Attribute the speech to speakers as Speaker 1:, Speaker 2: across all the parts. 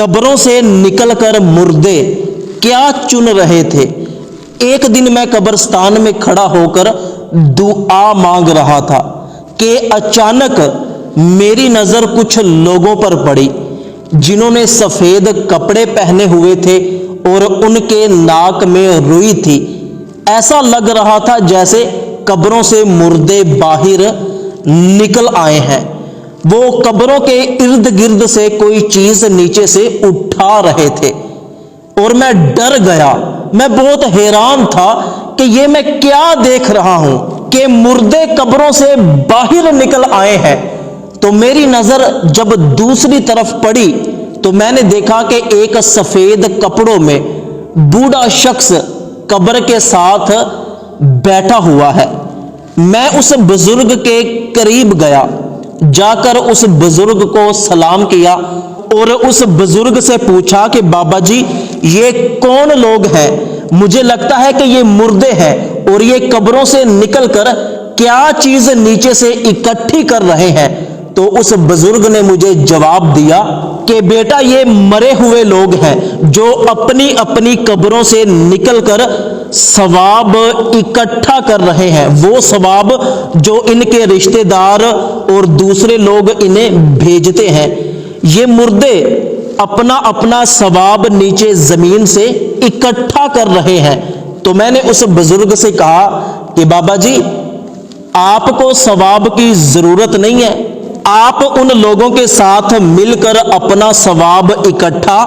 Speaker 1: قبروں سے نکل کر مردے کیا چن رہے تھے۔ ایک دن میں قبرستان میں کھڑا ہو کر دعا مانگ رہا تھا کہ اچانک میری نظر کچھ لوگوں پر پڑی جنہوں نے سفید کپڑے پہنے ہوئے تھے اور ان کے ناک میں روئی تھی۔ ایسا لگ رہا تھا جیسے قبروں سے مردے باہر نکل آئے ہیں۔ وہ قبروں کے ارد گرد سے کوئی چیز نیچے سے اٹھا رہے تھے اور میں ڈر گیا۔ میں بہت حیران تھا کہ یہ میں کیا دیکھ رہا ہوں کہ مردے قبروں سے باہر نکل آئے ہیں۔ تو میری نظر جب دوسری طرف پڑی تو میں نے دیکھا کہ ایک سفید کپڑوں میں بوڑھا شخص قبر کے ساتھ بیٹھا ہوا ہے۔ میں اس بزرگ کے قریب گیا، جا کر اس بزرگ کو سلام کیا اور اس بزرگ سے پوچھا کہ بابا جی یہ کون لوگ ہیں؟ مجھے لگتا ہے کہ یہ مردے ہیں اور یہ قبروں سے نکل کر کیا چیز نیچے سے اکٹھی کر رہے ہیں۔ تو اس بزرگ نے مجھے جواب دیا کہ بیٹا یہ مرے ہوئے لوگ ہیں جو اپنی اپنی قبروں سے نکل کر ثواب اکٹھا کر رہے ہیں، وہ ثواب جو ان کے رشتہ دار اور دوسرے لوگ انہیں بھیجتے ہیں۔ یہ مردے اپنا اپنا ثواب نیچے زمین سے اکٹھا کر رہے ہیں۔ تو میں نے اس بزرگ سے کہا کہ بابا جی آپ کو ثواب کی ضرورت نہیں ہے، آپ ان لوگوں کے ساتھ مل کر اپنا ثواب اکٹھا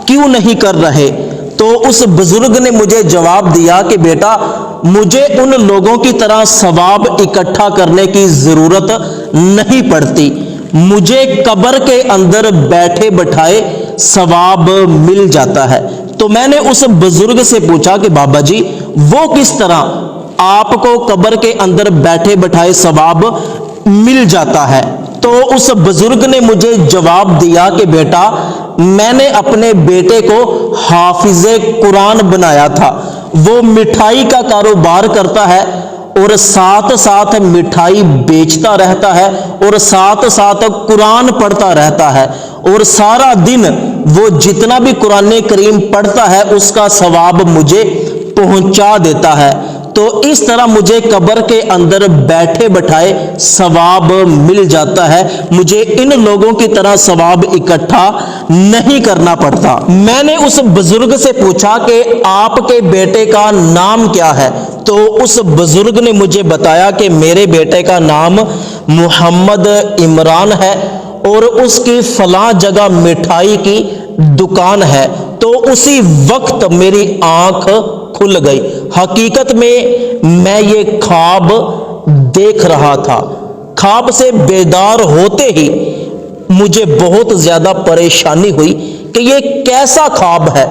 Speaker 1: کیوں نہیں کر رہے؟ تو اس بزرگ نے مجھے جواب دیا کہ بیٹا مجھے ان لوگوں کی طرح ثواب اکٹھا کرنے کی ضرورت نہیں پڑتی، مجھے قبر کے اندر بیٹھے بٹھائے ثواب مل جاتا ہے۔ تو میں نے اس بزرگ سے پوچھا کہ بابا جی وہ کس طرح آپ کو قبر کے اندر بیٹھے بٹھائے ثواب مل جاتا ہے؟ تو اس بزرگ نے مجھے جواب دیا کہ بیٹا میں نے اپنے بیٹے کو حافظ قرآن بنایا تھا، وہ مٹھائی کا کاروبار کرتا ہے اور ساتھ ساتھ مٹھائی بیچتا رہتا ہے اور ساتھ ساتھ قرآن پڑھتا رہتا ہے، اور سارا دن وہ جتنا بھی قرآن کریم پڑھتا ہے اس کا ثواب مجھے پہنچا دیتا ہے۔ تو اس طرح مجھے قبر کے اندر بیٹھے بٹھائے ثواب مل جاتا ہے، مجھے ان لوگوں کی طرح ثواب اکٹھا نہیں کرنا پڑتا۔ میں نے اس بزرگ سے پوچھا کہ آپ کے بیٹے کا نام کیا ہے؟ تو اس بزرگ نے مجھے بتایا کہ میرے بیٹے کا نام محمد عمران ہے اور اس کی فلاں جگہ مٹھائی کی دکان ہے۔ تو اسی وقت میری آنکھ کھل گئی۔ حقیقت میں یہ خواب دیکھ رہا تھا۔ خواب سے بیدار ہوتے ہی مجھے بہت زیادہ پریشانی ہوئی کہ یہ کیسا خواب ہے،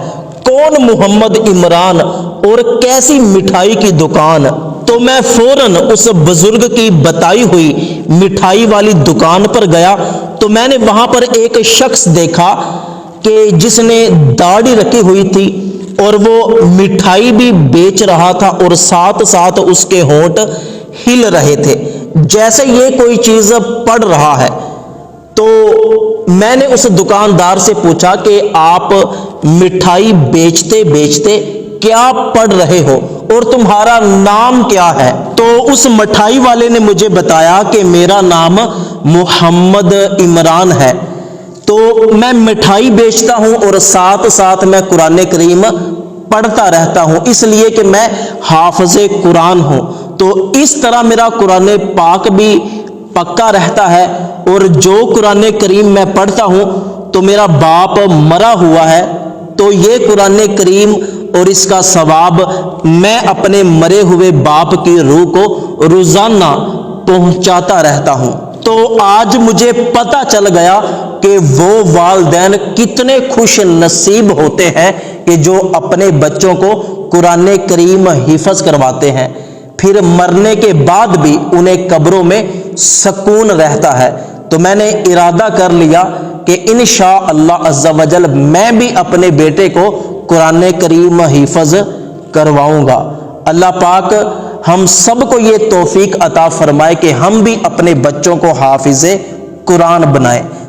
Speaker 1: کون محمد عمران اور کیسی مٹھائی کی دکان؟ تو میں فوراً اس بزرگ کی بتائی ہوئی مٹھائی والی دکان پر گیا تو میں نے وہاں پر ایک شخص دیکھا کہ جس نے داڑھی رکھی ہوئی تھی اور وہ مٹھائی بھی بیچ رہا تھا اور ساتھ ساتھ اس کے ہونٹ ہل رہے تھے جیسے یہ کوئی چیز پڑھ رہا ہے۔ تو میں نے اس دکاندار سے پوچھا کہ آپ مٹھائی بیچتے بیچتے کیا پڑھ رہے ہو اور تمہارا نام کیا ہے؟ تو اس مٹھائی والے نے مجھے بتایا کہ میرا نام محمد عمران ہے، تو میں مٹھائی بیچتا ہوں اور ساتھ ساتھ میں قرآن کریم پڑھتا رہتا ہوں، اس لیے کہ میں حافظ قرآن ہوں۔ تو اس طرح میرا قرآن پاک بھی پکا رہتا ہے، اور جو قرآن کریم میں پڑھتا ہوں تو میرا باپ مرا ہوا ہے، تو یہ قرآن کریم اور اس کا ثواب میں اپنے مرے ہوئے باپ کی روح کو روزانہ پہنچاتا رہتا ہوں۔ تو آج مجھے پتہ چل گیا کہ وہ والدین کتنے خوش نصیب ہوتے ہیں کہ جو اپنے بچوں کو قرآن کریم حفظ کرواتے ہیں، پھر مرنے کے بعد بھی انہیں قبروں میں سکون رہتا ہے۔ تو میں نے ارادہ کر لیا کہ انشاءاللہ عز و جل میں بھی اپنے بیٹے کو قرآن کریم حفظ کرواؤں گا۔ اللہ پاک ہم سب کو یہ توفیق عطا فرمائے کہ ہم بھی اپنے بچوں کو حافظ قرآن بنائیں۔